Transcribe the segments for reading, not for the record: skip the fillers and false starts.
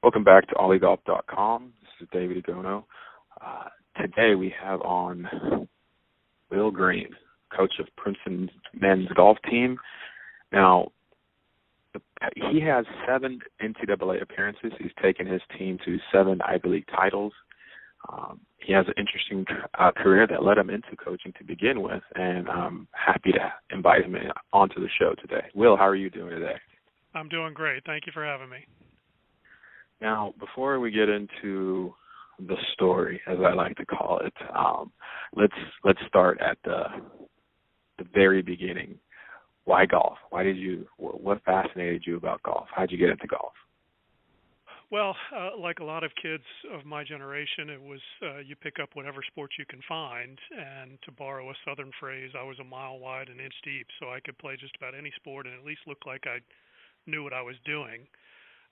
Welcome back to OllieGolf.com. This is David Agono. Today we have on Will Green, coach of Princeton's men's golf team. Now, he has 7 NCAA appearances. He's taken his team to 7 Ivy League titles. He has an interesting career that led him into coaching to begin with, and I'm happy to invite him onto the show today. Will, how are you doing today? I'm doing great. Thank you for having me. Now, before we get into the story, as I like to call it, let's start at the very beginning. Why golf? What fascinated you about golf? How'd you get into golf? Well, like a lot of kids of my generation, it was you pick up whatever sport you can find. And to borrow a Southern phrase, I was a mile wide, an inch deep, so I could play just about any sport and at least look like I knew what I was doing.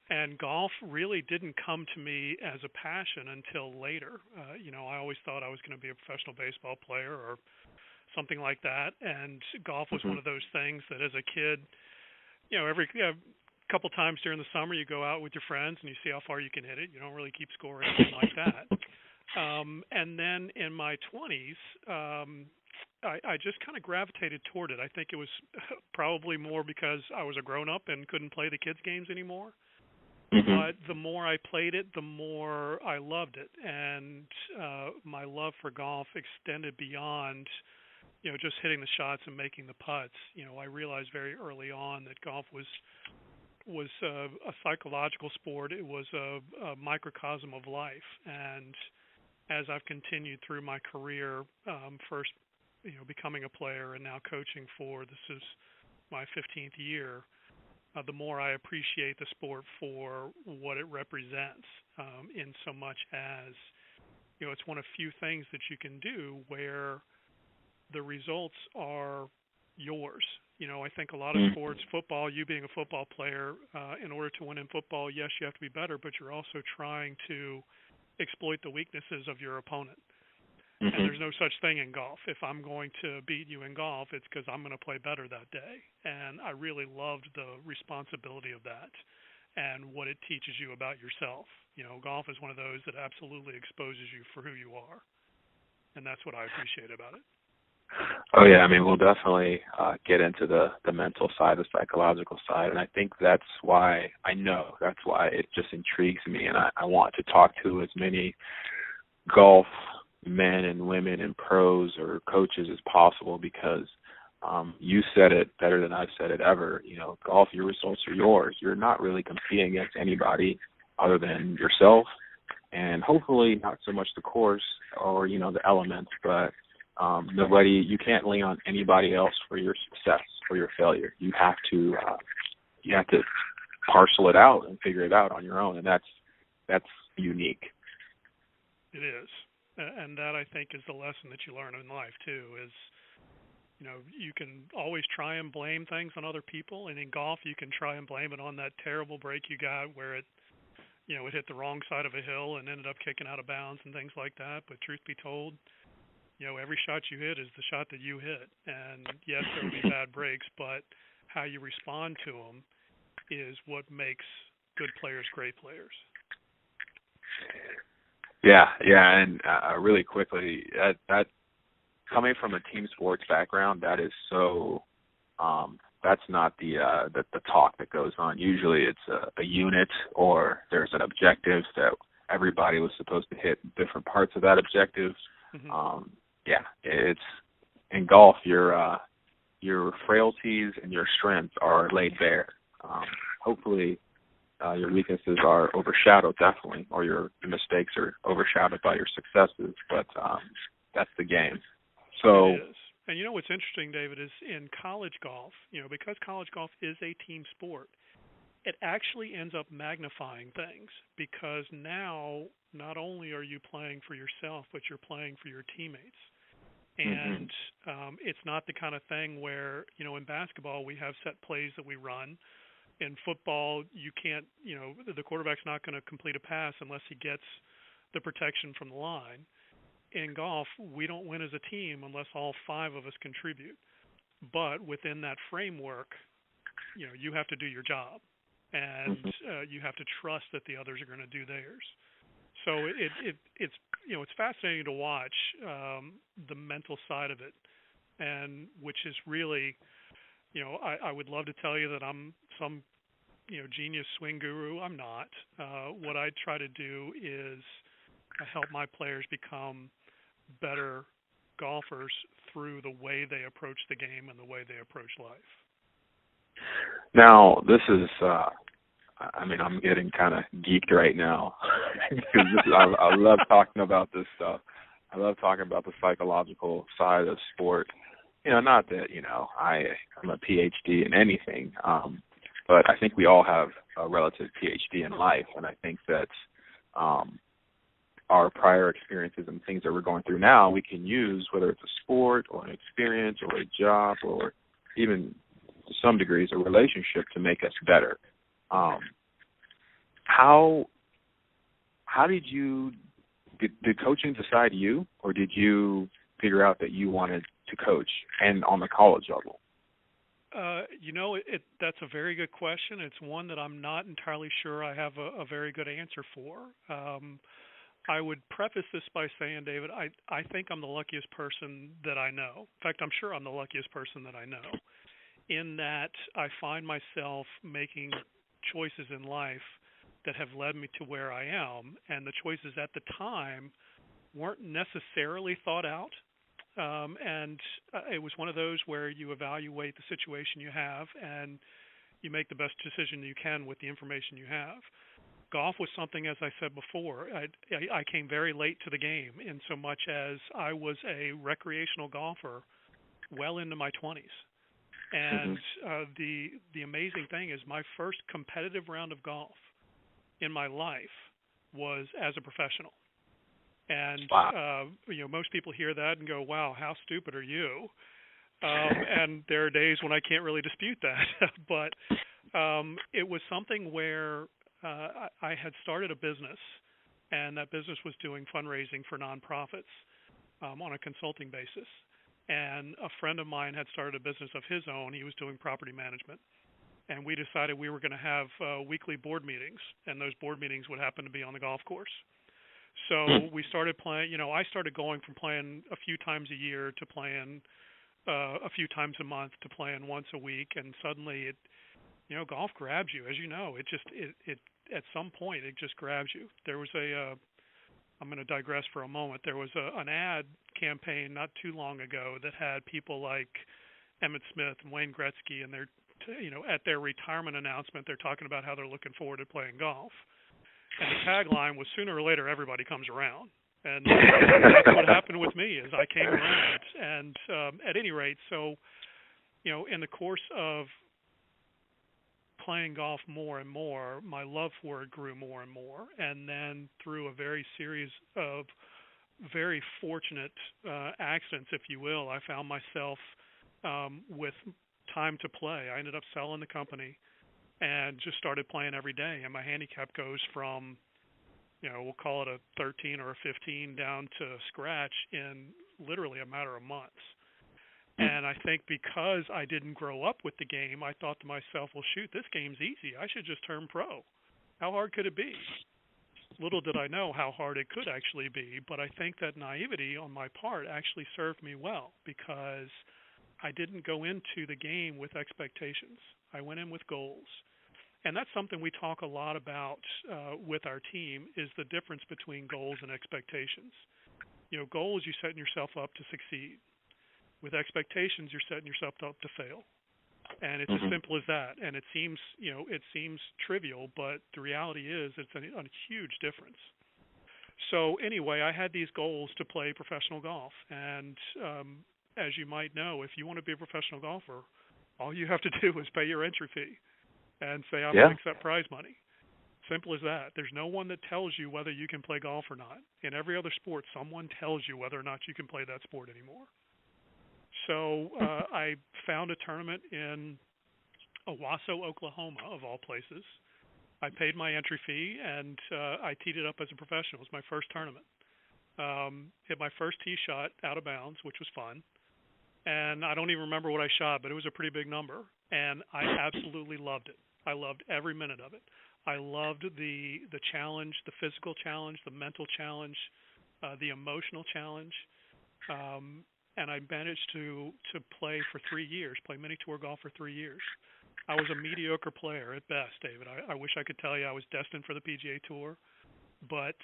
And golf really didn't come to me as a passion until later. I always thought I was going to be a professional baseball player or something like that. And golf was one of those things that as a kid, every couple times during the summer you go out with your friends and you see how far you can hit it. You don't really keep score or anything like that. And then in my 20s, I just kind of gravitated toward it. I think it was probably more because I was a grown-up and couldn't play the kids' games anymore. But the more I played it, the more I loved it. And my love for golf extended beyond, just hitting the shots and making the putts. I realized very early on that golf was a psychological sport. It was a microcosm of life. And as I've continued through my career, first, becoming a player and now coaching this is my 15th year, the more I appreciate the sport for what it represents, in so much as, it's one of few things that you can do where the results are yours. I think a lot of sports, football, you being a football player, in order to win in football, yes, you have to be better, but you're also trying to exploit the weaknesses of your opponent. And there's no such thing in golf. If I'm going to beat you in golf, it's because I'm going to play better that day. And I really loved the responsibility of that and what it teaches you about yourself. Golf is one of those that absolutely exposes you for who you are. And that's what I appreciate about it. Oh, yeah. I mean, we'll definitely get into the mental side, the psychological side. And I think that's why it just intrigues me. And I want to talk to as many golf men and women and pros or coaches as possible, because you said it better than I've said it ever. Golf, your results are yours. You're not really competing against anybody other than yourself, and hopefully not so much the course or the elements, but you can't lean on anybody else for your success or your failure. You have to parcel it out and figure it out on your own, and that's unique. It is. And that, I think, is the lesson that you learn in life, too, is, you can always try and blame things on other people. And in golf, you can try and blame it on that terrible break you got where it hit the wrong side of a hill and ended up kicking out of bounds and things like that. But truth be told, every shot you hit is the shot that you hit. And, yes, there will be bad breaks, but how you respond to them is what makes good players great players. Yeah, and really quickly, that coming from a team sports background, that is so. That's not the talk that goes on. Usually, it's a unit, or there's an objective that everybody was supposed to hit different parts of that objective. It's in golf. Your frailties and your strengths are laid bare. Hopefully. Your weaknesses are overshadowed, definitely, or your mistakes are overshadowed by your successes, but that's the game. So, it is. And what's interesting, David, is in college golf, because college golf is a team sport, it actually ends up magnifying things, because now not only are you playing for yourself, but you're playing for your teammates. And it's not the kind of thing where, in basketball we have set plays that we run. In football, you can't, the quarterback's not going to complete a pass unless he gets the protection from the line. In golf, we don't win as a team unless all 5 of us contribute. But within that framework, you have to do your job. and Mhm. you have to trust that the others are going to do theirs. So it's it's fascinating to watch the mental side of it, and which is really I would love to tell you that I'm some genius swing guru. I'm not. What I try to do is help my players become better golfers through the way they approach the game and the way they approach life. Now, this is, I mean, I'm getting kind of geeked right now because I love talking about this stuff. I love talking about the psychological side of sport. Not that, I'm a PhD in anything, but I think we all have a relative PhD in life, and I think that our prior experiences and things that we're going through now, we can use, whether it's a sport or an experience or a job or even to some degrees a relationship, to make us better. How did coaching decide you, or did you figure out that you wanted to coach, and on the college level? That's a very good question. It's one that I'm not entirely sure I have a very good answer for. I would preface this by saying, David, I think I'm the luckiest person that I know. In fact, I'm sure I'm the luckiest person that I know, in that I find myself making choices in life that have led me to where I am, and the choices at the time weren't necessarily thought out. And it was one of those where you evaluate the situation you have and you make the best decision you can with the information you have. Golf was something, as I said before, I came very late to the game, in so much as I was a recreational golfer well into my 20s. And the amazing thing is, my first competitive round of golf in my life was as a professional. And Wow. most people hear that and go, "Wow, how stupid are you?" And there are days when I can't really dispute that. But it was something where I had started a business, and that business was doing fundraising for nonprofits on a consulting basis. And a friend of mine had started a business of his own. He was doing property management. And we decided we were going to have weekly board meetings, and those board meetings would happen to be on the golf course. So we started playing, I started going from playing a few times a year to playing a few times a month to playing once a week. And suddenly golf grabs you. As you know, it at some point, it just grabs you. There was I'm going to digress for a moment. There was an ad campaign not too long ago that had people like Emmitt Smith and Wayne Gretzky, and they're, at their retirement announcement, they're talking about how they're looking forward to playing golf. And the tagline was, "Sooner or later, everybody comes around." And that's what happened with me, is I came around. And at any rate, so, in the course of playing golf more and more, my love for it grew more and more. And then through a very series of very fortunate accidents, if you will, I found myself with time to play. I ended up selling the company and just started playing every day. And my handicap goes from, we'll call it a 13 or a 15 down to scratch in literally a matter of months. And I think because I didn't grow up with the game, I thought to myself, well, shoot, this game's easy. I should just turn pro. How hard could it be? Little did I know how hard it could actually be, but I think that naivety on my part actually served me well, because I didn't go into the game with expectations. I went in with goals. And that's something we talk a lot about with our team, is the difference between goals and expectations. Goals, you're setting yourself up to succeed. With expectations, you're setting yourself up to fail. And it's as simple as that. And it seems trivial, but the reality is it's a huge difference. So anyway, I had these goals to play professional golf. And as you might know, if you want to be a professional golfer, all you have to do is pay your entry fee and say, I'm going to accept prize money. Simple as that. There's no one that tells you whether you can play golf or not. In every other sport, someone tells you whether or not you can play that sport anymore. So I found a tournament in Owasso, Oklahoma, of all places. I paid my entry fee, and I teed it up as a professional. It was my first tournament. Hit my first tee shot out of bounds, which was fun. And I don't even remember what I shot, but it was a pretty big number. And I absolutely loved it. I loved every minute of it. I loved the challenge, the physical challenge, the mental challenge, the emotional challenge. And I managed to play for 3 years, play mini tour golf for 3 years. I was a mediocre player at best, David. I wish I could tell you I was destined for the PGA Tour, but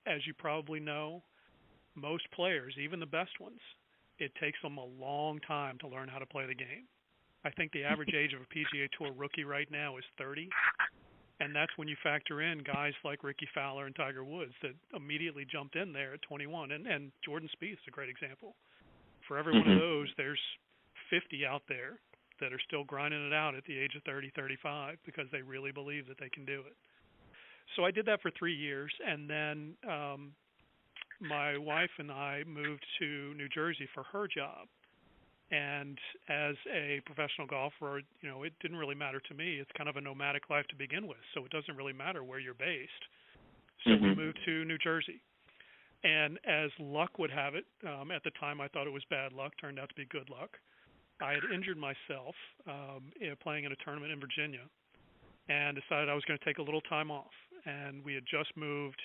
as you probably know, most players, even the best ones, it takes them a long time to learn how to play the game. I think the average age of a PGA Tour rookie right now is 30, and that's when you factor in guys like Ricky Fowler and Tiger Woods that immediately jumped in there at 21, and Jordan Spieth is a great example. For every one of those, there's 50 out there that are still grinding it out at the age of 30, 35 because they really believe that they can do it. So I did that for 3 years, and then my wife and I moved to New Jersey for her job. And as a professional golfer, it didn't really matter to me. It's kind of a nomadic life to begin with, so it doesn't really matter where you're based. So we moved to New Jersey. And as luck would have it, at the time I thought it was bad luck, turned out to be good luck. I had injured myself playing in a tournament in Virginia and decided I was going to take a little time off. And we had just moved.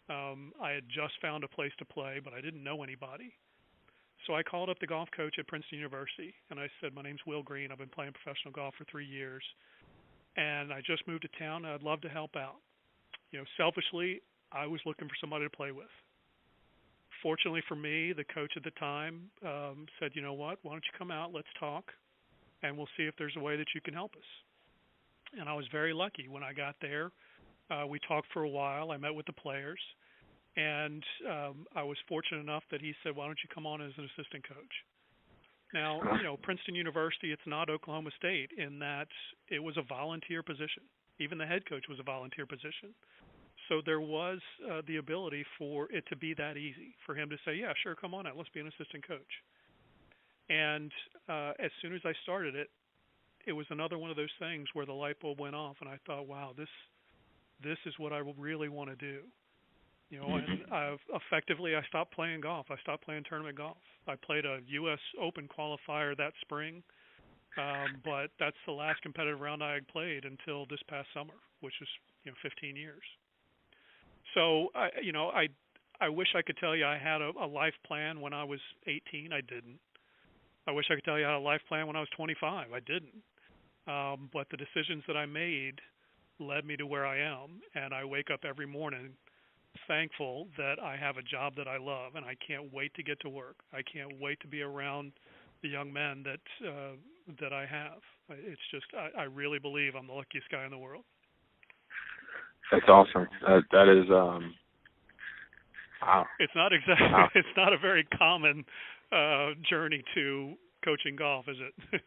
I had just found a place to play, but I didn't know anybody. So I called up the golf coach at Princeton University, and I said, my name's Will Green. I've been playing professional golf for 3 years, and I just moved to town, and I'd love to help out. Selfishly, I was looking for somebody to play with. Fortunately for me, the coach at the time said, you know what, why don't you come out, let's talk, and we'll see if there's a way that you can help us. And I was very lucky. When I got there, we talked for a while. I met with the players, and I was fortunate enough that he said, why don't you come on as an assistant coach? Now, Princeton University, it's not Oklahoma State in that it was a volunteer position. Even the head coach was a volunteer position. So there was the ability for it to be that easy, for him to say, yeah, sure, come on out, let's be an assistant coach. And as soon as I started it, it was another one of those things where the light bulb went off, and I thought, wow, this is what I really want to do. And effectively I stopped playing golf. I stopped playing tournament golf. I played a U.S. Open qualifier that spring, but that's the last competitive round I had played until this past summer, which was 15 years. So I wish I could tell you I had a life plan when I was 18. I didn't. I wish I could tell you I had a life plan when I was 25. I didn't. But the decisions that I made led me to where I am, and I wake up every morning thankful that I have a job that I love, and I can't wait to get to work. I can't wait to be around the young men that I have. It's just I really believe I'm the luckiest guy in the world. That's awesome. That is wow. It's not exactly. Wow. It's not a very common journey to coaching golf, is it?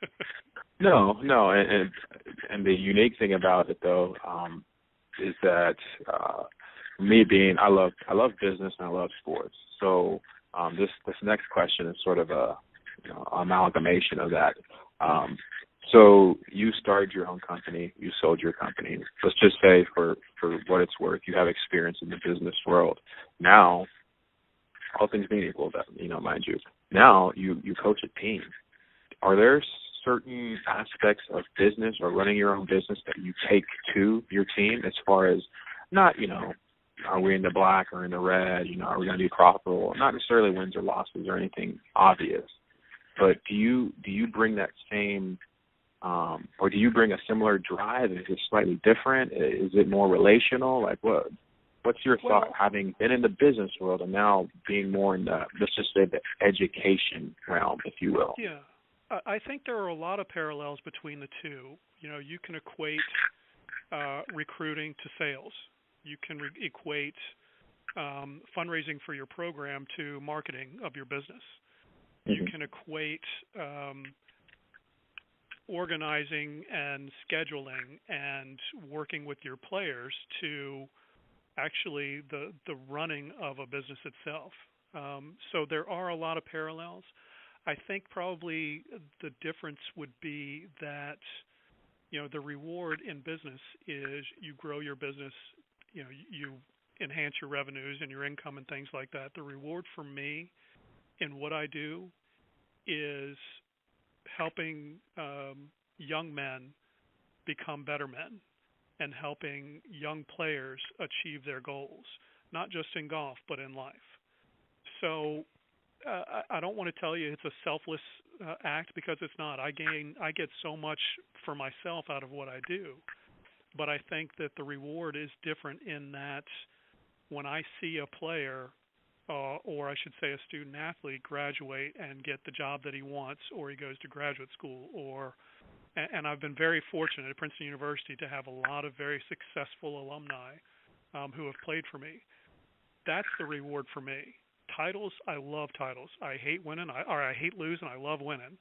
No, and the unique thing about it though is that me being I love business and I love sports. So this next question is sort of a amalgamation of that. So you started your own company, you sold your company. Let's just say for what it's worth, you have experience in the business world. Now, all things being equal, mind you, now you coach a team. Are there certain aspects of business or running your own business that you take to your team as far as not, are we in the black or in the red? Are we going to be profitable? Not necessarily wins or losses or anything obvious, but do you bring that same or do you bring a similar drive? Is it slightly different? Is it more relational? Like what's your thought having been in the business world and now being more in the, let's just say, the education realm, if you will? Yeah. I think there are a lot of parallels between the two. You can equate recruiting to sales. You can equate fundraising for your program to marketing of your business. Mm-hmm. You can equate organizing and scheduling and working with your players to actually the running of a business itself. So there are a lot of parallels. I think probably the difference would be that, the reward in business is you grow your business, you enhance your revenues and your income and things like that. The reward for me in what I do is helping young men become better men and helping young players achieve their goals, not just in golf, but in life. So I don't want to tell you it's a selfless act because it's not. I get so much for myself out of what I do, but I think that the reward is different in that when I see a player, or I should say a student athlete, graduate and get the job that he wants, or he goes to graduate school, or and I've been very fortunate at Princeton University to have a lot of very successful alumni who have played for me. That's the reward for me. Titles, I love titles. I hate winning, or I hate losing. I love winning.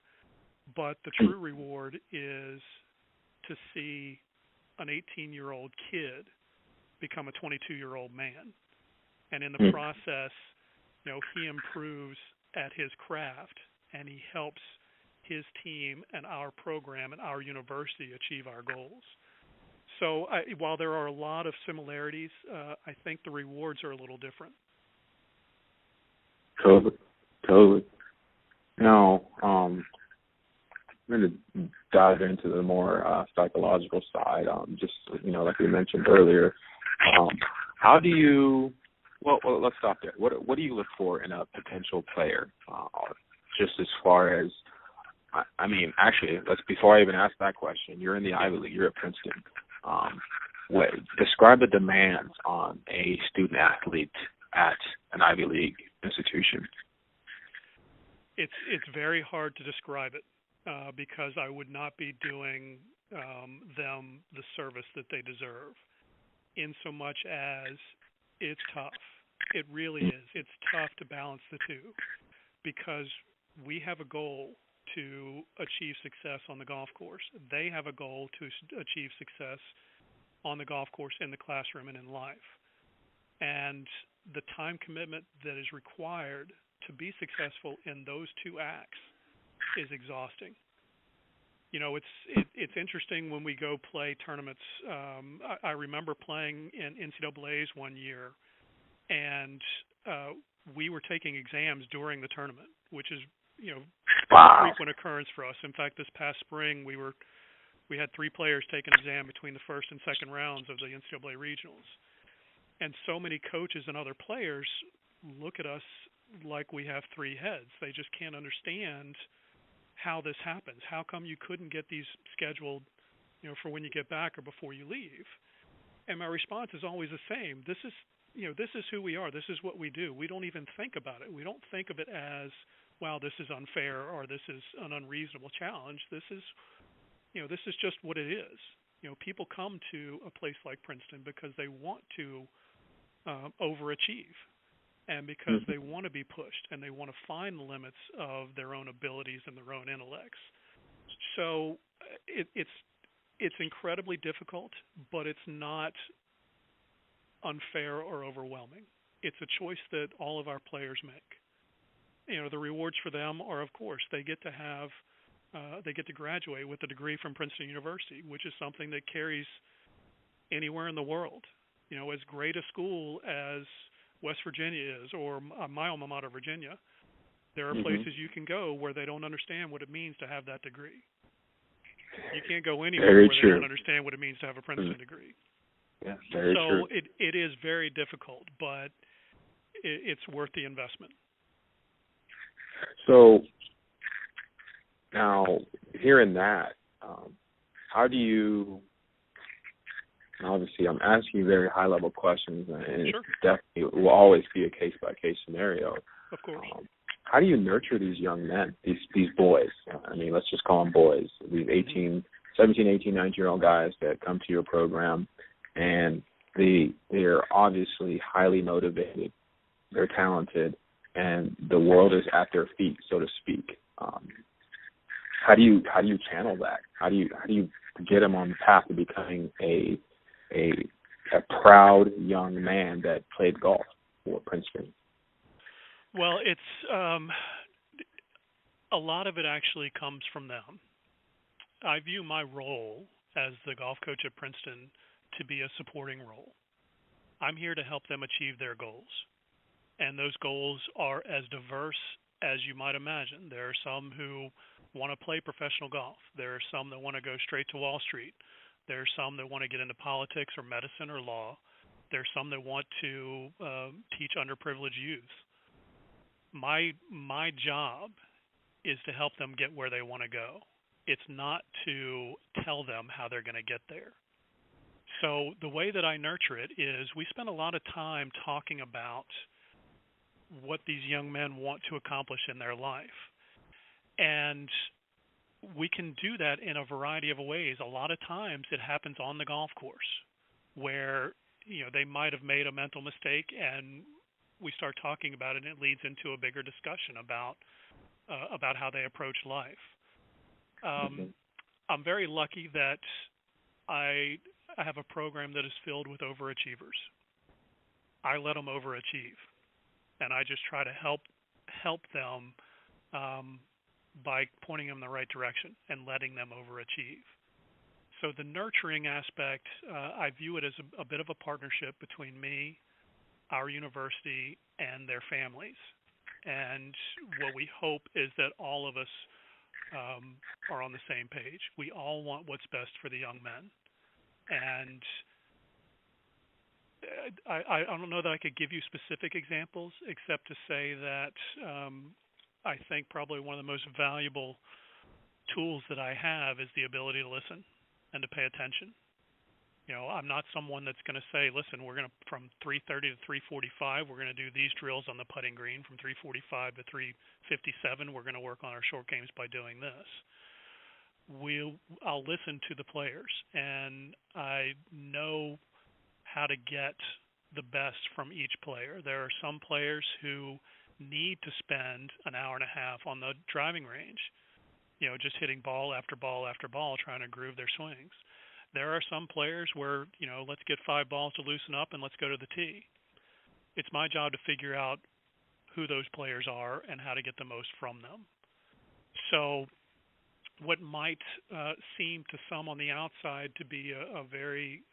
But the true reward is to see an 18-year-old kid become a 22-year-old man, and in the process, he improves at his craft, and he helps his team and our program and our university achieve our goals. So while there are a lot of similarities, I think the rewards are a little different. Totally. Now, I'm going to dive into the more psychological side. Just like we mentioned earlier, how do you? Well, let's stop there. What do you look for in a potential player? Just as far as, I mean, actually, before I even ask that question, you're in the Ivy League. You're at Princeton. Describe the demands on a student athlete at an Ivy League institution. It's very hard to describe it because I would not be doing them the service that they deserve, in so much as it's tough. It really is. It's tough to balance the two because we have a goal to achieve success on the golf course. They have a goal to achieve success on the golf course, in the classroom, and in life. And the time commitment that is required to be successful in those two acts is exhausting. It's interesting when we go play tournaments. I remember playing in NCAA's one year, and we were taking exams during the tournament, which is Wow. a frequent occurrence for us. In fact, this past spring we had 3 players take an exam between the first and second rounds of the NCAA regionals, and so many coaches and other players look at us like we have 3 heads. They just can't understand how this happens. How come you couldn't get these scheduled, for when you get back or before you leave? And my response is always the same. This is who we are. This is what we do. We don't even think about it. We don't think of it as, wow, this is unfair or this is an unreasonable challenge. This is just what it is. People come to a place like Princeton because they want to overachieve, and because they want to be pushed and they want to find the limits of their own abilities and their own intellects. So it's incredibly difficult, but it's not unfair or overwhelming. It's a choice that all of our players make. The rewards for them are, of course, they get to graduate with a degree from Princeton University, which is something that carries anywhere in the world. As great a school as West Virginia is, or my alma mater, Virginia, there are places you can go where they don't understand what it means to have that degree. You can't go anywhere where they don't understand what it means to have a Princeton degree. Yeah, very true. So it is very difficult, but it's worth the investment. So now, hearing that, how do you? Obviously, I'm asking you very high-level questions, and Sure. It definitely will always be a case-by-case scenario. Of course. How do you nurture these young men, these boys? I mean, let's just call them boys. These 17, 18, 19-year-old guys that come to your program, and they're obviously highly motivated. They're talented, and the world is at their feet, so to speak. How do you channel that? How do you get them on the path to becoming a proud young man that played golf for Princeton? Well, it's a lot of it actually comes from them. I view my role as the golf coach at Princeton to be a supporting role. I'm here to help them achieve their goals, and those goals are as diverse as you might imagine. There are some who want to play professional golf. There are some that want to go straight to Wall Street. There's some that want to get into politics or medicine or law. There's some that want to teach underprivileged youth. My job is to help them get where they want to go. It's not to tell them how they're going to get there. So the way that I nurture it is we spend a lot of time talking about what these young men want to accomplish in their life. And we can do that in a variety of ways. A lot of times it happens on the golf course where, they might have made a mental mistake and we start talking about it and it leads into a bigger discussion about how they approach life. I'm very lucky that I have a program that is filled with overachievers. I let them overachieve, and I just try to help them by pointing them in the right direction and letting them overachieve. So the nurturing aspect, I view it as a bit of a partnership between me, our university, and their families. And what we hope is that all of us are on the same page. We all want what's best for the young men. And I don't know that I could give you specific examples, except to say that I think probably one of the most valuable tools that I have is the ability to listen and to pay attention. I'm not someone that's going to say, listen, we're going to, from 3:30 to 3:45, we're going to do these drills on the putting green. From 3:45 to 3:57, we're going to work on our short games by doing this. I'll listen to the players, and I know how to get the best from each player. There are some players who need to spend an hour and a half on the driving range, just hitting ball after ball after ball, trying to groove their swings. There are some players where, let's get 5 balls to loosen up and let's go to the tee. It's my job to figure out who those players are and how to get the most from them. So what might seem to some on the outside to be a very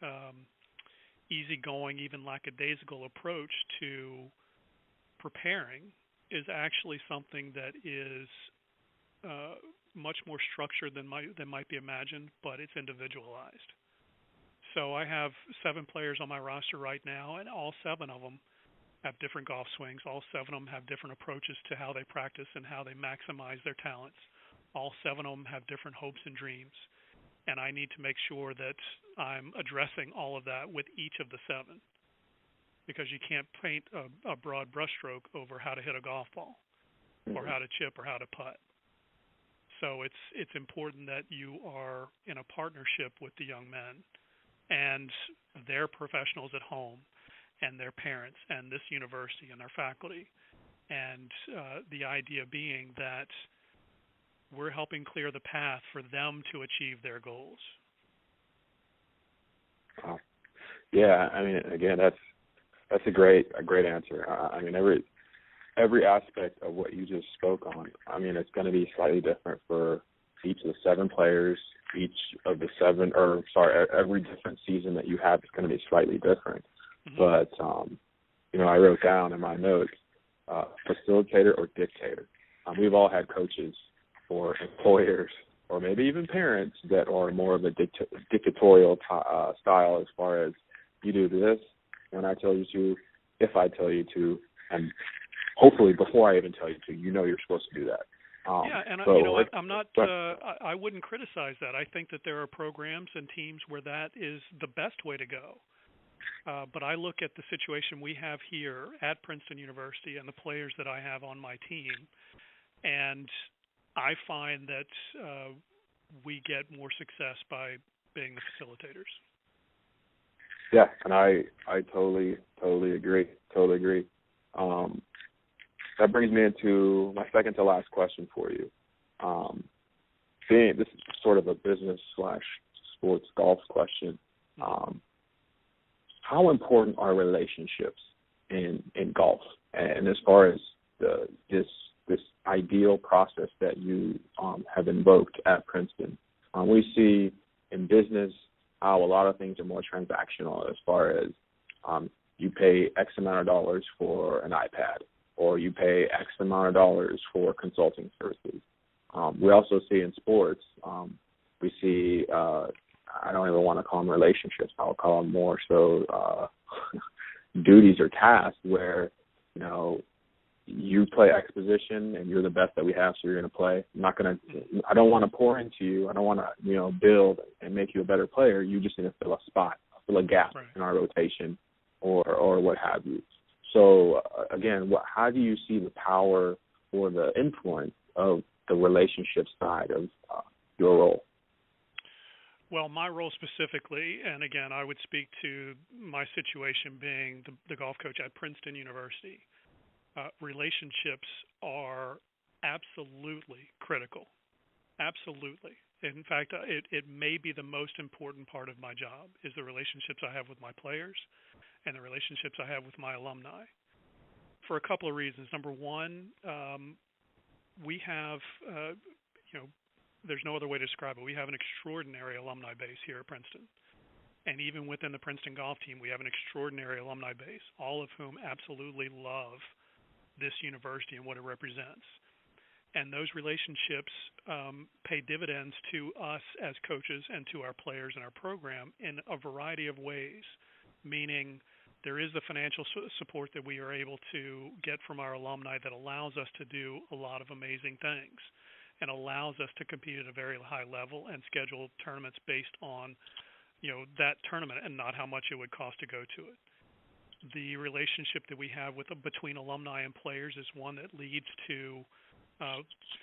easygoing, even lackadaisical approach to preparing is actually something that is much more structured than might be imagined, but it's individualized. So I have 7 players on my roster right now, and all 7 of them have different golf swings. All 7 of them have different approaches to how they practice and how they maximize their talents. All 7 of them have different hopes and dreams, and I need to make sure that I'm addressing all of that with each of the 7, because you can't paint a broad brushstroke over how to hit a golf ball or how to chip or how to putt. So it's important that you are in a partnership with the young men and their professionals at home and their parents and this university and their faculty. And the idea being that we're helping clear the path for them to achieve their goals. Wow. Yeah, I mean, again, that's a great answer. I mean, every aspect of what you just spoke on, I mean, it's going to be slightly different for each of the 7 players. Every different season that you have is going to be slightly different. Mm-hmm. But, I wrote down in my notes, facilitator or dictator. We've all had coaches or employers or maybe even parents that are more of a dictatorial style as far as you do this when I tell you to, if I tell you to, and hopefully before I even tell you to, you're supposed to do that. I'm not. I wouldn't criticize that. I think that there are programs and teams where that is the best way to go. But I look at the situation we have here at Princeton University and the players that I have on my team, and I find that we get more success by being the facilitators. Yeah, and I totally agree. Totally agree. That brings me into my second to last question for you. This is sort of a business/sports golf question. How important are relationships in golf? And as far as this ideal process that you have invoked at Princeton, we see in business how a lot of things are more transactional as far as you pay X amount of dollars for an iPad, or you pay X amount of dollars for consulting services. We also see in sports, we see I don't even want to call them relationships. I'll call them more so duties or tasks where, you know, you play X position and you're the best that we have, so you're going to play. I don't want to pour into you. I don't want to, you know, build and make you a better player. You just need to fill a spot, fill a gap in our rotation or what have you. So, again, how do you see the power or the influence of the relationship side of your role? Well, my role specifically, and again, I would speak to my situation being the golf coach at Princeton University. Relationships are absolutely critical. Absolutely. In fact, it may be the most important part of my job is the relationships I have with my players and the relationships I have with my alumni for a couple of reasons. Number one, we have, there's no other way to describe it. We have an extraordinary alumni base here at Princeton. And even within the Princeton golf team, we have an extraordinary alumni base, all of whom absolutely love this university and what it represents. And those relationships pay dividends to us as coaches and to our players and our program in a variety of ways, meaning there is the financial support that we are able to get from our alumni that allows us to do a lot of amazing things and allows us to compete at a very high level and schedule tournaments based on, you know, that tournament and not how much it would cost to go to it. The relationship that we have between alumni and players is one that leads to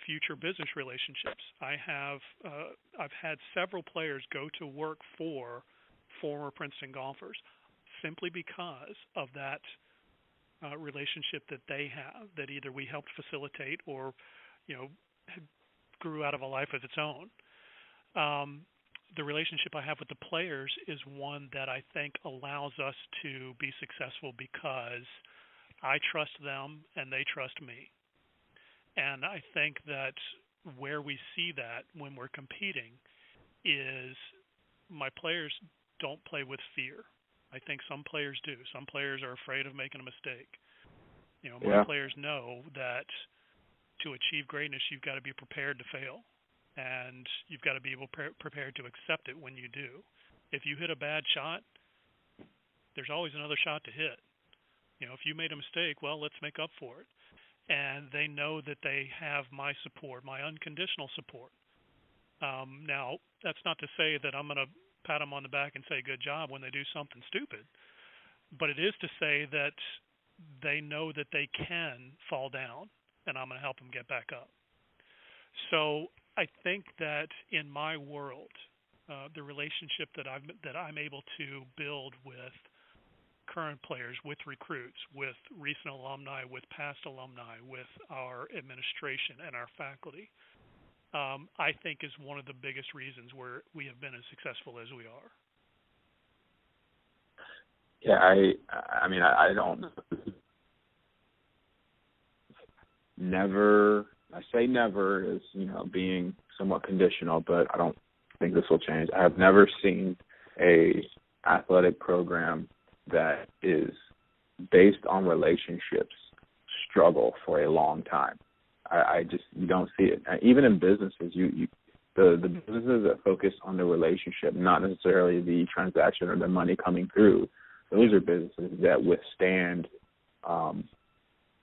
future business relationships. I've had several players go to work for former Princeton golfers simply because of that relationship that they have, that either we helped facilitate or, you know, grew out of a life of its own. The relationship I have with the players is one that I think allows us to be successful because I trust them and they trust me. And I think that where we see that when we're competing is my players don't play with fear. I think some players do. Some players are afraid of making a mistake. You know, my players know that to achieve greatness, you've got to be prepared to fail. And you've got to be prepared to accept it when you do. If you hit a bad shot, there's always another shot to hit. You know, if you made a mistake, well, let's make up for it. And they know that they have my support, my unconditional support. Now, that's not to say that I'm going to pat them on the back and say good job when they do something stupid. But it is to say that they know that they can fall down, and I'm going to help them get back up. So I think that in my world, the relationship that I'm able to build with current players, with recruits, with recent alumni, with past alumni, with our administration and our faculty, I think is one of the biggest reasons where we have been as successful as we are. Yeah, I mean, I don't never. I say never is, you know, being somewhat conditional, but I don't think this will change. I have never seen a athletic program that is based on relationships struggle for a long time. You don't see it. Even in businesses, the businesses that focus on the relationship, not necessarily the transaction or the money coming through, those are businesses that withstand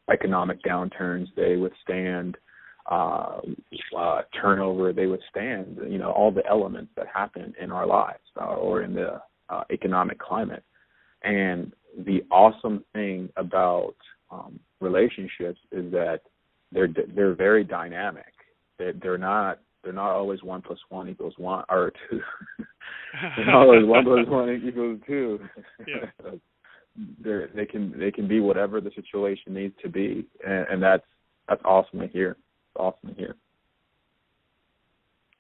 economic downturns. They withstand turnover. They withstand, you know, all the elements that happen in our lives or in the economic climate. And the awesome thing about relationships is that they're very dynamic. They're not always 1 + 1 = 1 or 2. They're not always 1 + 1 = 2. Yeah. They can be whatever the situation needs to be, and that's awesome to hear. It's awesome to hear.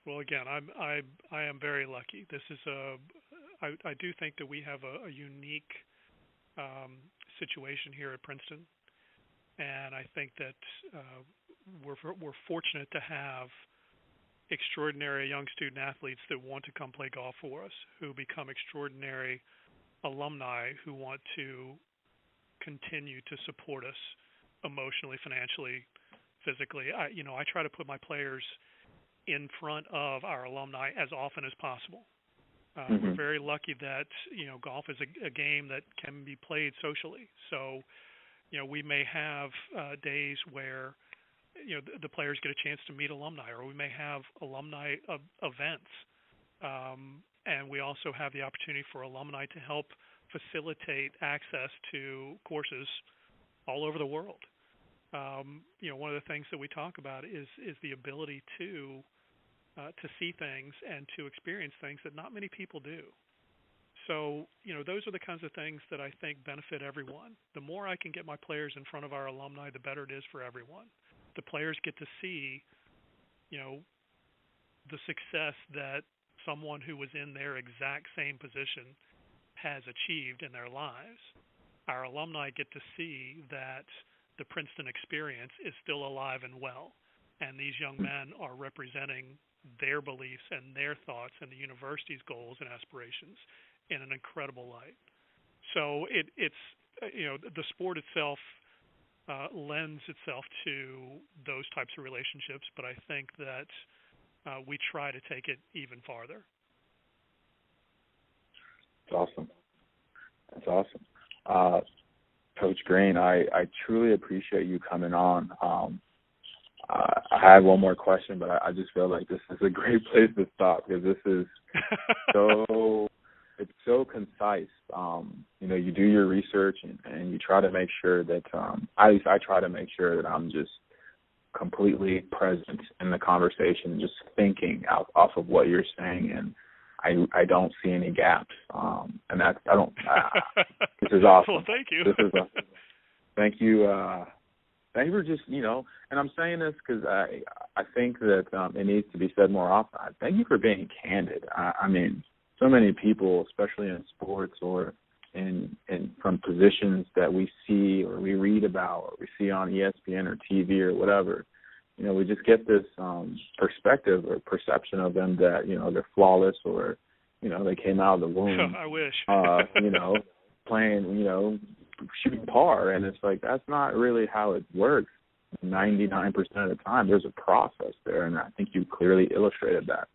Well, again, I am very lucky. This is I do think that we have a unique situation here at Princeton, and I think that we're fortunate to have extraordinary young student athletes that want to come play golf for us, who become extraordinary alumni who want to continue to support us emotionally, financially, physically. I try to put my players in front of our alumni as often as possible. We're very lucky that, golf is a game that can be played socially. So, we may have days where, the players get a chance to meet alumni, or we may have alumni events. And we also have the opportunity for alumni to help facilitate access to courses all over the world. One of the things that we talk about is the ability to see things and to experience things that not many people do. So, those are the kinds of things that I think benefit everyone. The more I can get my players in front of our alumni, the better it is for everyone. The players get to see, the success that someone who was in their exact same position has achieved in their lives. Our alumni get to see that the Princeton experience is still alive and well, and these young men are representing their beliefs and their thoughts and the university's goals and aspirations in an incredible light. So it's the sport itself lends itself to those types of relationships, but I think that we try to take it even farther. That's awesome. That's awesome. Coach Green, I truly appreciate you coming on. I had one more question, but I just feel like this is a great place to stop, because this is it's so concise. You do your research and you try to make sure that, at least I try to make sure that I'm just completely present in the conversation, just thinking off of what you're saying, and I don't see any gaps. And that's, this is awesome. Well, thank you. Thank you. Thank you for just, and I'm saying this because I think that it needs to be said more often. Thank you for being candid. I mean, so many people, especially in sports or in from positions that we see or we read about or we see on ESPN or TV or whatever, we just get this perspective or perception of them that, they're flawless or, they came out of the womb. I wish. Playing, shooting par. And it's like, that's not really how it works 99% of the time. There's a process there, and I think you clearly illustrated that.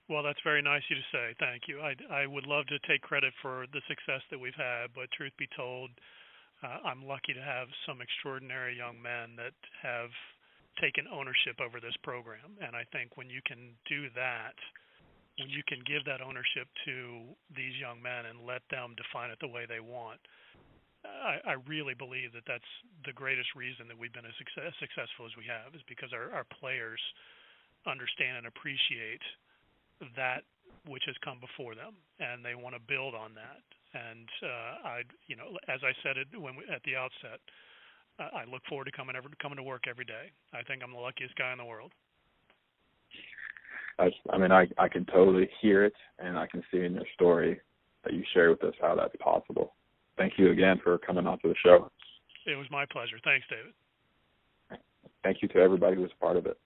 Well, that's very nice of you to say. Thank you. I would love to take credit for the success that we've had, but truth be told, I'm lucky to have some extraordinary young men that have taken ownership over this program. And I think when you can do that, when you can give that ownership to these young men and let them define it the way they want, I really believe that that's the greatest reason that we've been as successful as we have, is because our players understand and appreciate that which has come before them, and they want to build on that. And as I said it at the outset, I look forward to coming to work every day. I think I'm the luckiest guy in the world. I can totally hear it, and I can see in your story that you share with us how that's possible. Thank you again for coming on to the show. It was my pleasure. Thanks, David. Thank you to everybody who was a part of it.